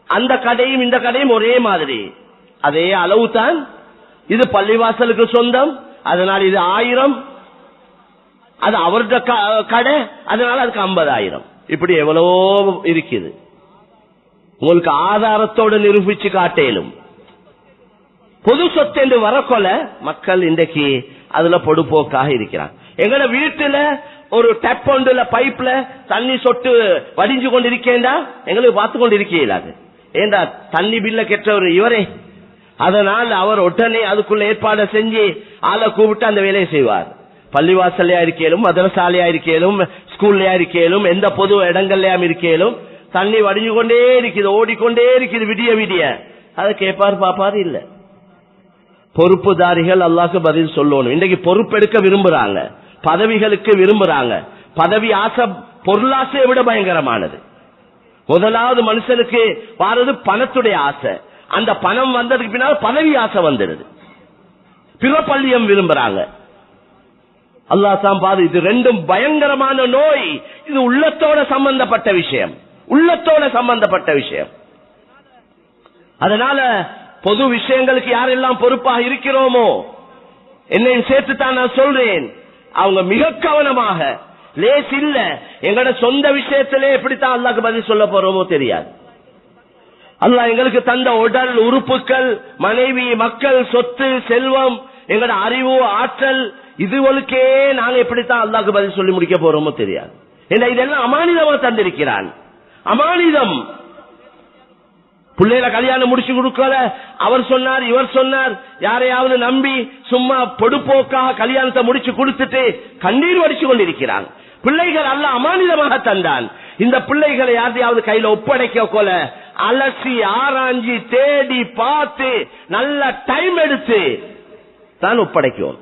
அந்த கடையும் இந்த கடையும் ஒரே மாதிரி, அதே அளவு தான். இது பள்ளிவாசலுக்கு சொந்தம், அதனால இது 1000. அது அவருடைய கடை, அதனால அதுக்கு 50,000. இப்படி எவ்வளவோ இருக்குது. உங்களுக்கு ஆதாரத்தோடு நிரூபிச்சு காட்டேலும். பொது சொத்து என்று வரக்கொல மக்கள் இன்றைக்கு அதுல பொடுப்போக்காக இருக்கிறாங்க. எங்கட வீட்டுல ஒரு டேப் ஒன்றுல பைப்ல தண்ணி சொட்டு வடிஞ்சு கொண்டிருக்கேன்டா எங்களுக்கு பார்த்து கொண்டு இருக்கலாது. ஏண்டா தண்ணி பில்ல கெட்டவர் இவரே. அதனால் அவர் உடனே அதுக்குள்ள ஏற்பாடு செஞ்சு ஆளை கூப்பிட்டு அந்த வேலையை செய்வார். பள்ளிவாசலையா இருக்கேலும், மதரசாலையா இருக்கேலும், ஸ்கூல்லையா இருக்கேலும், எந்த பொது இடங்கள்லயாம் இருக்கேலும் தண்ணி வடிஞ்சு கொண்டே இருக்குது, ஓடிக்கொண்டே இருக்குது விடிய விடிய. அதை கேட்பார் பாப்பாரு இல்ல. பொறுப்புதாரிகள் அல்லாஹ்க்கு பதில் சொல்லணும். இன்றைக்கு பொறுப்பெடுக்க விரும்புறாங்க, பதவிகளுக்கு விரும்புறாங்க. பதவி ஆசை பொருளாசையை விட பயங்கரமானது. முதலாவது மனுஷனுக்கு வாரது பணத்துடைய ஆசை. அந்த பணம் வந்ததுக்கு பின்னால் பதவி ஆசை வந்துடுது. பிறப்பள்ளியம் விரும்புறாங்க. அல்லாஹ் தான் பாது. இது ரெண்டும் பயங்கரமான நோய். இது உள்ளத்தோட சம்பந்தப்பட்ட விஷயம், உள்ளத்தோட சம்பந்தப்பட்ட விஷயம். அதனால பொது விஷயங்களுக்கு யாரெல்லாம் பொறுப்பாக இருக்கிறோமோ, என்னையும் சேர்த்துத்தான் நான் சொல்றேன், அவங்க மிக கவனமாக, லேஸ் இல்ல. எங்கட சொந்த விஷயத்திலே எப்படித்தான் அல்லாஹ்க்கு பதில் சொல்ல போறோமோ தெரியாது. அல்லாஹ் எங்களுக்கு தந்த உடல் உறுப்புகள், மனைவி, மக்கள், சொத்து, செல்வம், எங்கட அறிவு, ஆற்றல், இதுகளுக்கே நாங்க எப்படித்தான் அல்லாஹ்க்கு பதில் சொல்லி முடிக்க போறோமோ தெரியாது. ஏன்னா இதெல்லாம் அமானிதமா தந்திருக்கிறான். அமானிதம். பிள்ளைகளை கல்யாணம் முடிச்சு கொடுக்கல, அவர் சொன்னார் இவர் சொன்னார், யாரையாவது நம்பி சும்மா பொடுப்போக்காக கல்யாணத்தை முடிச்சு கொடுத்துட்டு கண்ணீர் வடிச்சு கொண்டிருக்கிறாங்க. பிள்ளைகள் அல்லாஹ் அமானிதமாக தந்தான். இந்த பிள்ளைகளை யாரையாவது கையில ஒப்படைக்க கொல அலசி ஆராய்ஞ்சி தேடி பார்த்து நல்ல டைம் எடுத்து தான் ஒப்படைக்கும்.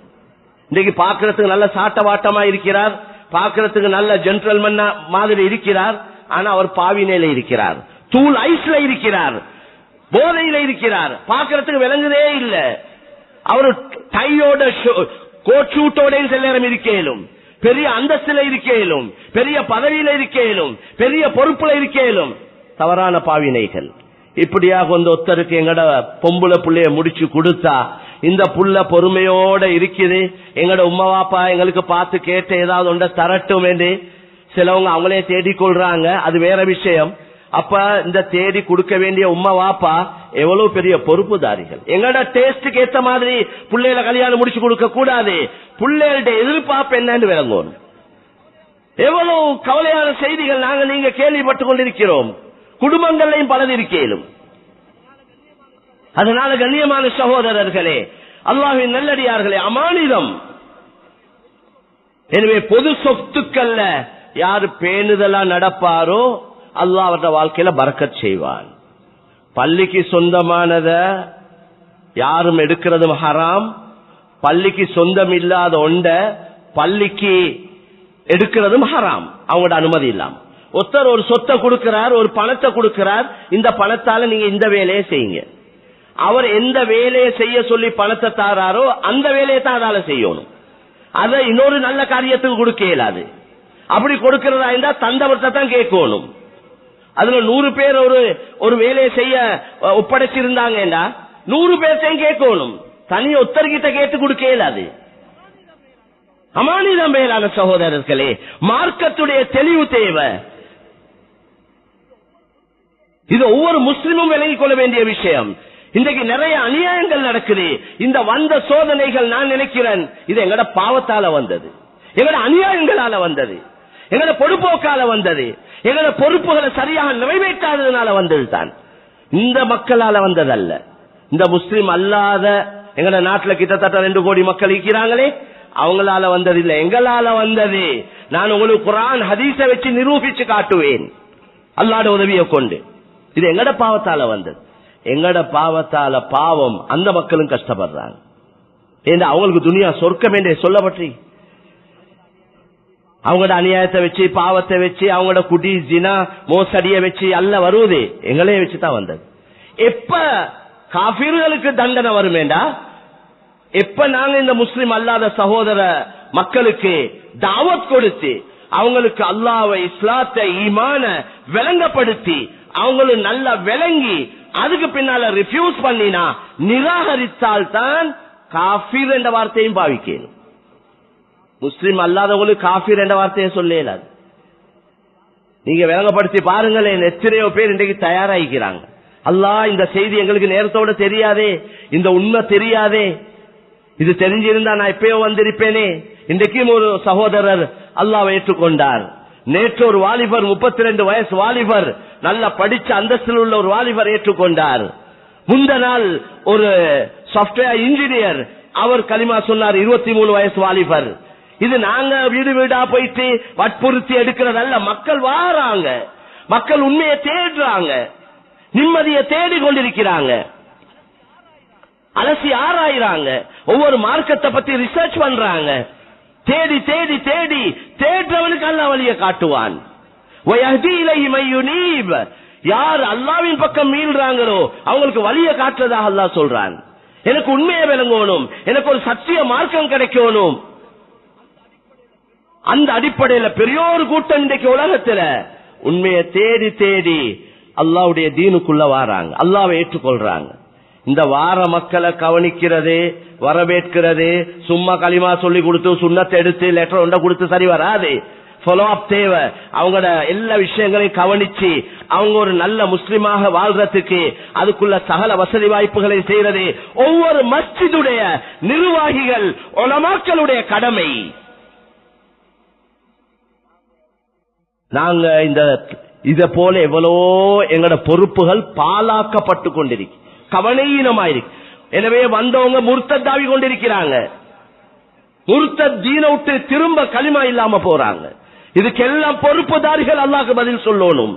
இன்னைக்கு பாக்குறதுக்கு நல்ல சாட்ட வாட்டமா இருக்கிறார், பாக்குறதுக்கு நல்ல ஜென்டல்மேன் மாதிரி இருக்கிறார். ஆனா அவர் பாவினையில இருக்கிறார், தூள் ஐஸ்ல இருக்கிறார், போதையில இருக்கிறார். பாக்குறதுக்கு விளங்குதே இல்ல. அவர் டையோட கோட் ஷூட்டோட சில நேரம் இருக்கேலும், பெரிய அந்தஸ்துல இருக்கேலும், பெரிய பதவியில இருக்கேலும், பெரிய பொறுப்புல இருக்கேலும், தவறான பாவினைகள். இப்படியாக வந்து ஒருத்தருக்கு எங்கட பொம்புல புள்ளைய முடிச்சு கொடுத்தா, இந்த புள்ள பொறுமையோட இருக்குது, எங்கட உம்மா வாப்பா எங்களுக்கு பார்த்து கேட்டு ஏதாவது ஒன்றை தரட்டும் என்று சிலவங்க அவங்களே தேடிக்கொள்றாங்க. அது வேற விஷயம். அப்ப இந்த தேடி கொடுக்க வேண்டிய உம்மா வாப்பா எவ்வளவு பெரிய பொறுப்புதாரிகள். எங்கட டேஸ்டுக்கு ஏத்த மாதிரி பிள்ளைகளை கல்யாணம் முடிச்சு கொடுக்க கூடாது. பிள்ளைகளுடைய எதிர்பார்ப்பு என்னன்னு விளங்கணும். எவ்வளவு கவலையான செய்திகள் நாங்க நீங்க கேள்விப்பட்டுக் கொண்டிருக்கிறோம். குடும்பங்களையும் பலது இருக்கேனும். அதனால கண்ணியமான சகோதரர்களே, அல்லாஹ்வின் நல்லடியார்களே, அமானிதம். எனவே பொது சொத்துக்கள்ல யாரு பேணுதலா நடப்பாரோ அல்லாஹ் அவருடைய வாழ்க்கையில பரக்கத் செய்வான். பள்ளிக்கு சொந்தமானத யாரும் எடுக்கிறதும் ஹராம். பள்ளிக்கு சொந்தம் இல்லாத ஒண்ட பள்ளிக்கு எடுக்கிறதும் ஹராம், அவங்களோட அனுமதி இல்லாம. ஒருத்தர் ஒரு சொத்தை கொடுக்கிறார், ஒரு பணத்தை கொடுக்கிறார், இந்த பணத்தால நீங்க இந்த வேலையை செய்யுங்க. அவர் எந்த வேலையை செய்ய சொல்லி பணத்தை தாராரோ அந்த வேலையை தான் அதால செய்யணும். அதை இன்னொரு நல்ல காரியத்துக்கு கொடுக்க இயலாது. அப்படி கொடுக்கிறதா இருந்தா தந்தவர்கிட்ட தான் கேட்கணும். அதுல 100 பேர் ஒரு வேலையை செய்ய ஒப்படைச்சிருந்தாங்கன்னா 100 பேர்த்தையும் கேட்கணும். தனி ஒத்தர்கிட்ட கேட்டு கொடுக்க இயலாது. அமானிதம் மேலான சகோதரர்களே, மார்க்கத்துடைய தெளிவு தேவை. இது ஒவ்வொரு முஸ்லிமும் விளங்கிக் கொள்ள வேண்டிய விஷயம். இன்றைக்கு நிறைய அநியாயங்கள் நடக்குது. இந்த வந்த சோதனைகள் நான் நினைக்கிறேன் இது எங்கட பாவத்தால வந்தது, எங்கட அநியாயங்களால வந்தது, எங்கட பொறுப்போக்கால வந்தது, எங்கட பொறுப்புகளை சரியாக நிறைவேற்றாததுனால வந்தது தான். இந்த மக்களால வந்ததல்ல. இந்த முஸ்லிம் அல்லாத எங்கட நாட்டுல கிட்டத்தட்ட 2 கோடி மக்கள் இருக்கிறாங்களே, அவங்களால வந்தது இல்ல, எங்களால வந்தது. நான் உங்களுக்கு குர்ஆன் ஹதீஸை வச்சு நிரூபிச்சு காட்டுவேன் அல்லாஹ்வுடைய உதவியை கொண்டு. இது எங்கட பாவத்தால வந்தது. எங்கட பாவத்தால பாவம் அந்த மக்களும் கஷ்டப்படுறாங்க. ஏன்னா அவங்களுக்கு துனியா சொர்க்கம் என்றே சொல்லப்பட்டு அவங்களோட அநியாயத்தை வச்சு, பாவத்தை வச்சு, அவங்களோட குடி ஜினா மோசடிய வச்சு அல்ல வருவது, எங்களையே வச்சுதான் வந்தது. எப்ப காபிர்களுக்கு தண்டனை வருமேண்டா, எப்ப நாங்க இந்த முஸ்லிம் அல்லாத சகோதர மக்களுக்கு தாவத் கொடுத்து அவங்களுக்கு அல்லாஹ்வை, இஸ்லாத்தை, ஈமான விளங்கப்படுத்தி அவங்களும் நல்லா விளங்கி அதுக்கு பின்னால ரிஃப்யூஸ் பண்ணினா, நிராகரித்தால் தான் காஃபிர் என்ற வார்த்தையும் பாவிக்கணும். முஸ்லிம் அல்லாதவங்களுக்கு காஃபிர் என்ற வார்த்தையை சொல்லல. நீங்க விளங்கப்படுத்தி பாருங்களேன், எத்தனையோ பேர் இன்றைக்கு தயாராகிக்கிறாங்க. அல்லாஹ் இந்த செய்தி எங்களுக்கு நேரத்தோட தெரியாதே, இந்த உண்மை தெரியாதே, இது தெரிஞ்சிருந்தா நான் எப்பயோ வந்திருப்பேனே. இன்றைக்கும் ஒரு சகோதரர் அல்லாஹ்வை ஏற்றுக்கொண்டார். நேற்று ஒரு வாலிபர், 32 வயசு வாலிபர், நல்ல படிச்ச அந்தஸ்தில் உள்ள ஒரு வாலிபர் ஏற்றுக்கொண்டார். முந்த நாள் ஒரு சாப்ட்வேர் இன்ஜினியர், அவர் கலிமா சொன்னார். 23 வயசு வாலிபர். இது நாங்க வீடு வீடா போயிட்டு வற்புறுத்தி எடுக்கிறதல்ல. மக்கள் வாராங்க, மக்கள் உண்மையை தேடுறாங்க, நிம்மதியை தேடி கொண்டிருக்கிறாங்க, அலசி ஆராயிறாங்க, ஒவ்வொரு மார்க்கத்தை பத்தி ரிசர்ச் பண்றாங்க. தேடி தேடி தேடி தேடுறவனுக்கு அல்லாஹ் வழியை காட்டுவான். யார் அல்லாஹ்வின் பக்கம் மீள்றாங்களோ அவங்களுக்கு வழியை காட்டுறதாக அல்லாஹ் சொல்றான். எனக்கு உண்மையை விளங்கணும், எனக்கு ஒரு சத்திய மார்க்கம் கிடைக்கணும். அந்த அடிப்படையில் பெரியோரு கூட்டம் இன்றைக்கு உலகத்துல உண்மையை தேடி தேடி அல்லாஹ்வுடைய தீனுக்குள்ள வாராங்க, அல்லாஹ்வை ஏற்றுக்கொள்றாங்க. இந்த வார மக்களை கவனிக்கிறது, வரவேற்கிறது, சும்மா களிமா சொல்லி கொடுத்து சுண்ணத்தை எடுத்து லெட்டர் ஒன்றை கொடுத்து சரி வராது. ஃபாலோ அப் தேவை. அவங்களோட எல்லா விஷயங்களையும் கவனிச்சு அவங்க ஒரு நல்ல முஸ்லிமாக வாழ்றதுக்கு அதுக்குள்ள சகல வசதி வாய்ப்புகளை செய்யறது ஒவ்வொரு மஸ்ஜிதுடைய நிர்வாகிகள் உலமாக்களுடைய கடமை. நாங்க இந்த இத போல எவ்வளவோ எங்களோட பொறுப்புகள் பாலாக்கப்பட்டு கொண்டிருக்கு, கவனீனமாயிருக்கு. எனவே வந்தவங்க முர்த்தத்தாவி கொண்டிருக்கிறாங்க, முர்த்தத் தீன விட்டு திரும்ப களிமா இல்லாம போறாங்க. இதுக்கெல்லாம் பொறுப்புதாரிகள் அல்லாஹ்க்கு பதில் சொல்லணும்.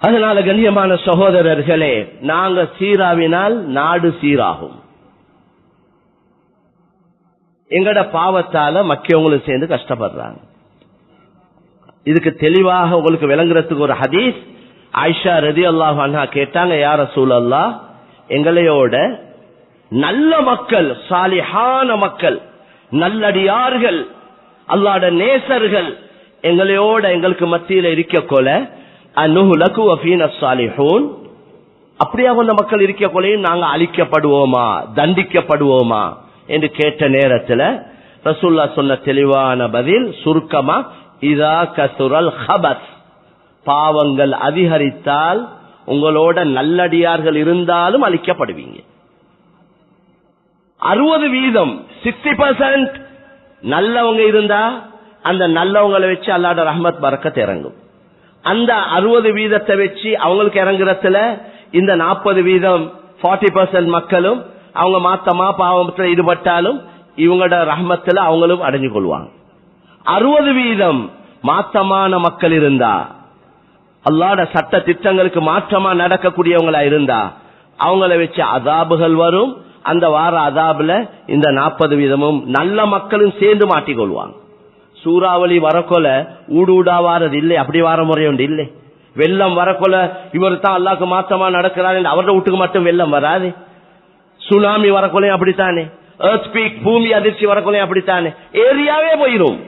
அதனால கண்ணியமான சகோதரர்களே, நாங்க சீராவினால் நாடு சீராகும். எங்கட பாவத்தால மக்கியவங்களும் சேர்ந்து கஷ்டப்படுறாங்க. இதுக்கு தெளிவாக உங்களுக்கு விளங்குறதுக்கு ஒரு ஹதீஸ். ஆயிஷா ரலியல்லாஹு அன்ஹா கேட்டாங்க, யா ரசூலல்லாஹ், எங்களையோட நல்ல மக்கள், சாலிஹான மக்கள், நல்லடியார்கள், அல்லாஹ்வுடைய நேசர்கள் எங்களையோட எங்களுக்கு மத்தியில இருக்க கொல அனுஹுலகு வஃபீன ஸாலிஹூன், அப்படியா கொண்ட மக்கள் இருக்க கொலையும் நாங்க அழிக்கப்படுவோமா, தண்டிக்கப்படுவோமா என்று கேட்ட நேரத்தில் ரசூலுல்லாஹ் சொன்ன தெளிவான பதில் சுருக்கமா, இதா கசுரல் ஹபஸ், பாவங்கள் அதிகரித்தால் உங்களோட நல்லடியார்கள் இருந்தாலும் அழிக்கப்படுவீங்க. 60% 60% நல்லவங்க இருந்தா அந்த நல்லவங்களை வச்சு அல்லாஹ்வுடைய ரஹ்மத் பரக்கத் இறங்கும். அந்த 60% வச்சு அவங்களுக்கு இறங்குறதுல இந்த 40% 40% மக்களும் அவங்க மாத்தமா பாவத்தில் ஈடுபட்டாலும் இவங்களோட ரஹ்மத்துல அவங்களும் அடைஞ்சு கொள்வாங்க. 60% மாற்றமான மக்கள் இருந்தா, அல்லாஹ்வுடைய சட்ட திட்டங்களுக்கு மாற்றமா நடக்கக்கூடியவங்களா இருந்தா அவங்கள வச்சு அதாபுகள் வரும். அந்த வார அதாபுல இந்த 40% நல்ல மக்களும் சேர்ந்து மாட்டிக்கொள்வாங்க. சூறாவளி வரக்கொல ஊடு ஊடா வாரது இல்லை, அப்படி வார முறை உண்டு இல்லை. வெள்ளம் வரக்கொல இவர் தான் அல்லாஹ்க்கு மாற்றமா நடக்கிறார், அவரோட வீட்டுக்கு மட்டும் வெள்ளம் வராது. சுனாமி வரக்கொலையும் அப்படித்தானே, எர்த்குவேக் பூமி அதிர்ச்சி வரக்கொலையும் அப்படித்தானே, ஏரியாவே போயிரும்.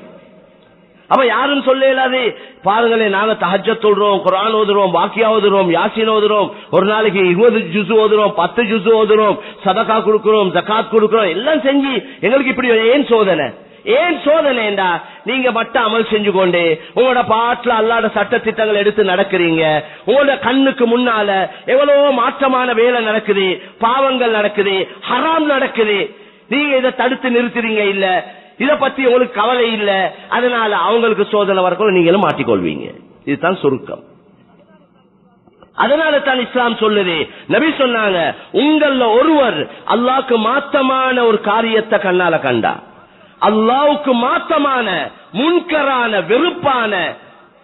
அப்ப யாரும் சொல்ல இயலாது. பாருங்களேன், நாங்க தஹஜ்ஜத் சொல்றோம், குர்ஆன் ஓதுறோம், வாக்கியா ஓதுறோம், யாசீன் ஓதுறோம், ஒரு நாளைக்கு 20 ஜுஸ் ஓதுறோம், 10 ஜுஸ் ஓதுறோம், சதகா கொடுக்கிறோம், ஜகாத் கொடுக்கிறோம், எல்லாம் செஞ்சு எங்களுக்கு இப்படி ஏன் சோதனை? ஏன் சோதனைண்டா நீங்க மட்டும் அமல் செஞ்சு கொண்டு உங்களோட பாட்டுல அல்லாஹ்வுடைய சட்ட திட்டங்கள் எடுத்து நடக்கிறீங்க. உங்களோட கண்ணுக்கு முன்னால எவ்வளவோ மாற்றமான வேலை நடக்குது, பாவங்கள் நடக்குது, ஹராம் நடக்குது. நீங்க இதை தடுத்து நிறுத்துறீங்க இல்ல, இத பத்தி உங்களுக்கு கவலை இல்ல. அதனால அவங்களுக்கு சோதனை வரக்கூட நீங்களும் மாட்டிக்கொள்வீங்க. இதுதான் சுருக்கம். அதனால தான் இஸ்லாம் சொல்லுது, நபி சொன்னாங்க, உங்கள ஒருவர் அல்லாஹ்க்கு மாத்தமான ஒரு காரியத்தை கண்ணால கண்டா, அல்லாஹ்வுக்கு மாத்தமான முன்கரான வெறுப்பான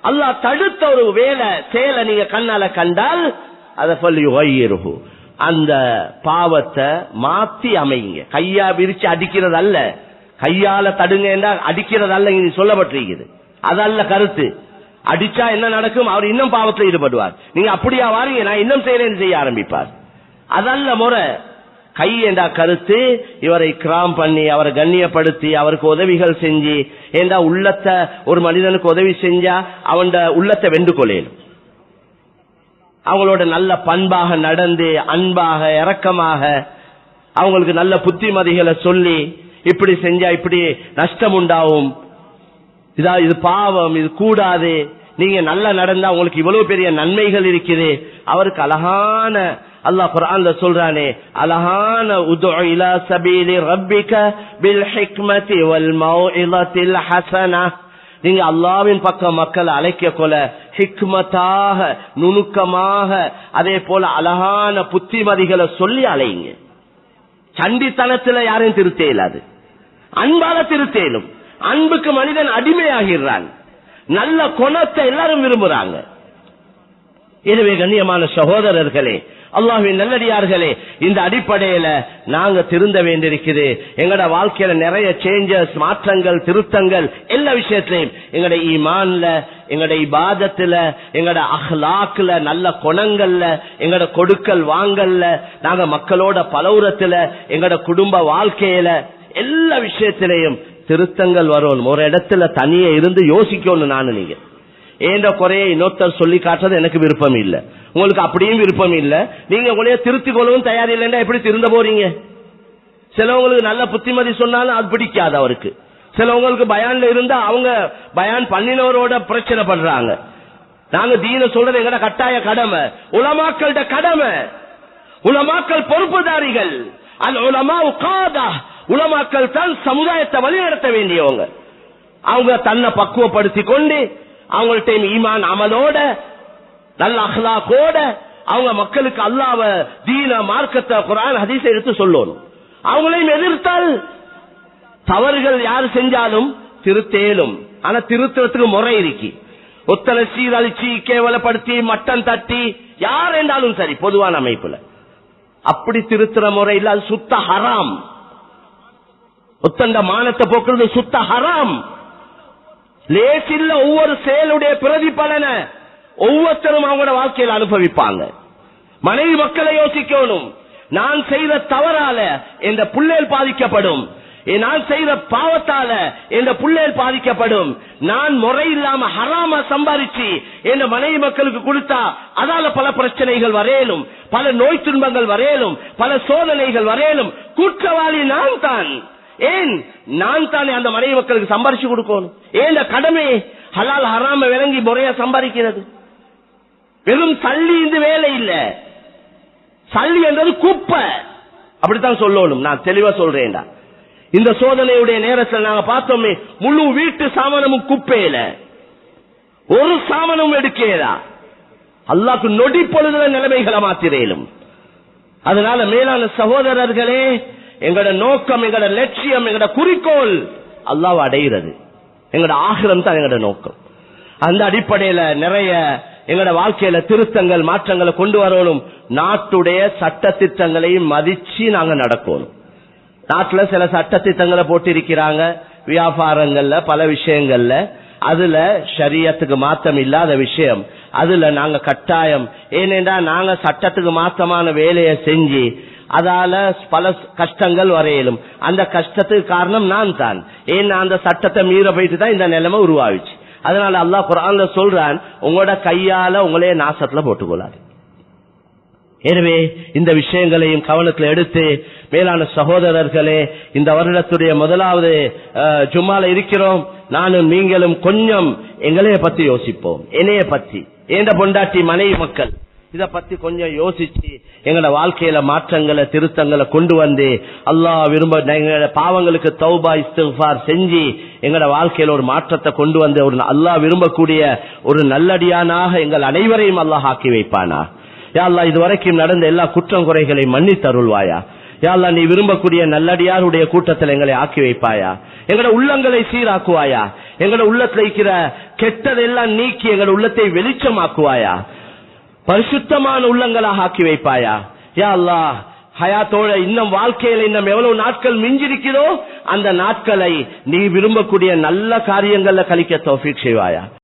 அல்லாஹ் தடுத்த ஒரு வேலை செயலை நீங்க கண்ணால கண்டால் அதை ஃபல்யுகையிருஹு, அந்த பாவத்தை மாத்தி அமைங்க. கையா விரிச்சு அடிக்கிறது அல்ல, கையால தடுங்க என்றால் அடிக்கிறது அல்ல இங்க சொல்லப்பட்டிருக்கிறது. அதல்ல கருத்து. அடிச்சா என்ன நடக்கும்? அவர் இன்னும் பாவத்தில் ஈடுபடுவார். நீங்க அப்படியா வாரீங்க, நான் இன்னும் செய்யறேன்னு செய்ய ஆரம்பிப்பார். அதல்ல முறை. கை என்ற கருத்து இவரை கிராம் பண்ணி அவரை கண்ணியப்படுத்தி அவருக்கு உதவிகள் செஞ்சு, ஏண்டா உள்ளத்தை ஒரு மனிதனுக்கு உதவி செஞ்சா அவன் உள்ளத்தை வென்று கொள்ளேன். அவங்களோட நல்ல பண்பாக நடந்து அன்பாக இரக்கமாக அவங்களுக்கு நல்ல புத்திமதிகளை சொல்லி, இப்படி செஞ்சா இப்படி நஷ்டம் உண்டாகும், இது பாவம், இது கூடாது, நீங்க நல்லா நடந்தா உங்களுக்கு இவ்வளவு பெரிய நன்மைகள் இருக்குது. அவருக்கு அழகான அல்லாஹ் குர்ஆன்ல சொல்றானே, அழகான உது இலா சபீலி ரப்பிக பில் ஹிக்மதி வல் மௌஇலத்தில் ஹஸனா, நீங்க அல்லாஹ்வின் பக்கம் மக்களை அழைக்க கொள்ள ஹிக்மத்தாக நுணுக்கமாக அதே போல அழகான புத்திமதிகளை சொல்லி அழைங்க. சண்டித்தனத்துல யாரையும் திருத்த இயலாது, அன்பால திருத்தேலும். அன்புக்கு மனிதன் அடிமையாகிறான். நல்ல குணத்தை எல்லாரும் விரும்புறாங்க. எனவே கண்ணியமான சகோதரர்களே, அல்லாஹ்வின் நல்லடியார்களே, இந்த அடிப்படையில நாங்க திருந்த வேண்டியிருக்குது. எங்கட வாழ்க்கையில நிறைய சேஞ்சஸ், மாற்றங்கள், திருத்தங்கள் எல்லா விஷயத்திலையும், எங்கட ஈமான்ல, எங்கட இபாதத்துல, எங்கட அஹ்லாக்ல, நல்ல குணங்கள்ல, எங்கட கொடுக்கல் வாங்கல்ல, நாங்க மக்களோட பலவுரத்துல, எங்கட குடும்ப வாழ்க்கையில எல்லா விஷயத்திலையும் திருத்தங்கள் வரும். ஒரு இடத்துல தனியே இருந்து யோசிக்கணும். நீங்க ஏண்ட குறைய இன்னொருத்தர் சொல்லி காட்டுறது எனக்கு விருப்பம் இல்ல, உங்களுக்கு அப்படியும் விருப்பம் இல்ல. நீங்க உங்களைய திருத்திக் கொள்ளவும் தயார் இல்லைன்னா எப்படி திருந்த போறீங்க? சிலவங்களுக்கு நல்ல புத்திமதி சொன்னாலும் அது பிடிக்காது அவருக்கு. சிலவங்களுக்கு பயான்ல இருந்தா அவங்க பயான் பண்ணினவரோட பிரச்சனை பண்றாங்க. நாங்க தீன சொல்றது எங்கட கட்டாய கடமை, உலமாக்களோட கடமை. உலமாக்கள் பொறுப்புதாரிகள். அல் உலமா உகாதா, உலமாக்கள் தான் சமுதாயத்தை வழிநடத்த வேண்டியவங்க. அவங்க தன்னை பக்குவப்படுத்தி கொண்டு அவங்கள்ட்ட ஈமான் அமலோட நல்ல அஹ்லாக்கோட அவங்க மக்களுக்கு அல்லாஹ்வ தீன மார்க்கத்தை குர்ஆன் ஹதீஸை எடுத்து சொல்லணும். அவங்களையும் எதிர்த்தால் தவறுகள் யார் செஞ்சாலும் திருத்தேலும். ஆனா திருத்தறதுக்கு முறை இருக்கு. ஒத்தனை சீரழிச்சி கேவலப்படுத்தி மட்டம் தட்டி யார் என்றாலும் சரி, பொதுவான அமைப்புல அப்படி திருத்துற முறை இல்ல, அது சுத்த ஹராம். ஒத்தண்ட மானத்தை போக்குறது சுத்த ஹராம். லேசில்ல ஒவ்வொரு செயலுடைய பிரதிபலனை ஒவ்வொருத்தரும் அவங்களோட வாழ்க்கையில் அனுபவிப்பாங்க. மனைவி மக்களை யோசிக்கணும். நான் செய்த தவறால என்ற புள்ளேல் பாதிக்கப்படும், நான் செய்த பாவத்தால என்ற புள்ளேல் பாதிக்கப்படும். நான் முறை இல்லாம ஹராம சம்பாதிச்சு என்ற மனைவி மக்களுக்கு கொடுத்தா அதால பல பிரச்சனைகள் வரையலும், பல நோய் துன்பங்கள் வரையலும், பல சோதனைகள் வரையலும். குற்றவாளி நான் தான். ஏன் நான் தானே அந்த மனைவி மக்களுக்கு சம்பாதிச்சு கொடுக்கணும். ஏன் கடமை ஹலால் ஹராம விளங்கி முறையா சம்பாதிக்கிறது. வெறும் சல்லி இந்த வேலை இல்ல, சல்லி என்றது குப்பை, அப்படித்தான் சொல்லணும். நான் தெளிவா சொல்றேன்டா. இந்த சோதனையுடைய நேரத்தில் நாங்க பார்த்தோமே, முழு வீட்டு சாமானமும் குப்பையில, ஒரு சாமானும் எடுக்கிறதா. அல்லாஹ்க்கு நொடி பொழுதுல நிலைமைகளை மாத்திரேலும். அதனால மேலான சகோதரர்களே, எங்களோட நோக்கம், எங்களோட லட்சியம், எங்களோட குறிக்கோள் அல்லாஹ்வை அடைகிறது. எங்களோட ஆகிரம் தான் எங்களோட நோக்கம். அந்த அடிப்படையில நிறைய எங்களோட வாழ்க்கையில திருத்தங்கள், மாற்றங்களை கொண்டு வரணும். நாட்டுடைய சட்ட திட்டங்களையும் மதிச்சு நாங்க நடக்கணும். நாட்டுல சில சட்ட திட்டங்களை போட்டு இருக்கிறாங்க வியாபாரங்கள்ல, பல விஷயங்கள்ல. அதுல ஷரியத்துக்கு மாற்றம் இல்லாத விஷயம், அதுல நாங்க கட்டாயம், ஏனென்றா நாங்க சட்டத்துக்கு மாற்றமான வேலையை செஞ்சு அதால பல கஷ்டங்கள் வரையிலும். அந்த கஷ்டத்துக்கு காரணம் நான் தான். ஏன்னா அந்த சட்டத்தை மீற போயிட்டு தான் இந்த நிலைமை உருவாவிச்சு. அதனால அல்லாஹ் குர்ஆன்ல சொல்றான், உங்களோட கையால உங்களே நாசத்துல போட்டுக்கொள்ளாது. எனவே இந்த விஷயங்களையும் கவனத்தில் எடுத்து, மேலான சகோதரர்களே, இந்த வருடத்துடைய முதலாவது ஜும்மால இருக்கிறோம். நானும் நீங்களும் கொஞ்சம் எங்களைய பத்தி யோசிப்போம். என்னைய பத்தி, ஏண்ட பொண்டாட்டி, மனைவி மக்கள், இத பத்தி கொஞ்சம் யோசிச்சு எங்களோட வாழ்க்கையில மாற்றங்களை, திருத்தங்களை கொண்டு வந்து அல்லாஹ் விரும்ப எங்களோட பாவங்களுக்கு தௌபா இஸ்திக்ஃபார் செஞ்சு எங்களோட வாழ்க்கையில ஒரு மாற்றத்தை கொண்டு வந்து ஒரு அல்லாஹ் விரும்பக்கூடிய ஒரு நல்லடியானாக எங்கள் அனைவரையும் அல்லாஹ் ஆக்கி வைப்பானா. யா அல்லாஹ், இதுவரைக்கும் நடந்த எல்லா குற்றம் குறைகளை மன்னித்து அருள்வாயா. யா அல்லாஹ், நீ விரும்பக்கூடிய நல்லடியாருடைய கூட்டத்தில் எங்களை ஆக்கி வைப்பாயா. எங்களோட உள்ளங்களை சீராக்குவாயா. எங்களோட உள்ளத்துல இருக்கிற கெட்டதெல்லாம் நீக்கி எங்களோட உள்ளத்தை வெளிச்சமாக்குவாயா. பரிசுத்தமான உள்ளங்களாக ஆக்கி வைப்பாயா. யா அல்லாஹ், ஹயாத்தோட இன்னும் வாழ்க்கையில இன்னும் எவ்வளவு நாட்கள் மிஞ்சிருக்கிறதோ அந்த நாட்களை நீ விரும்பக்கூடிய நல்ல காரியங்கள்ல கழிக்க தௌஃபீக் செய்வாயா.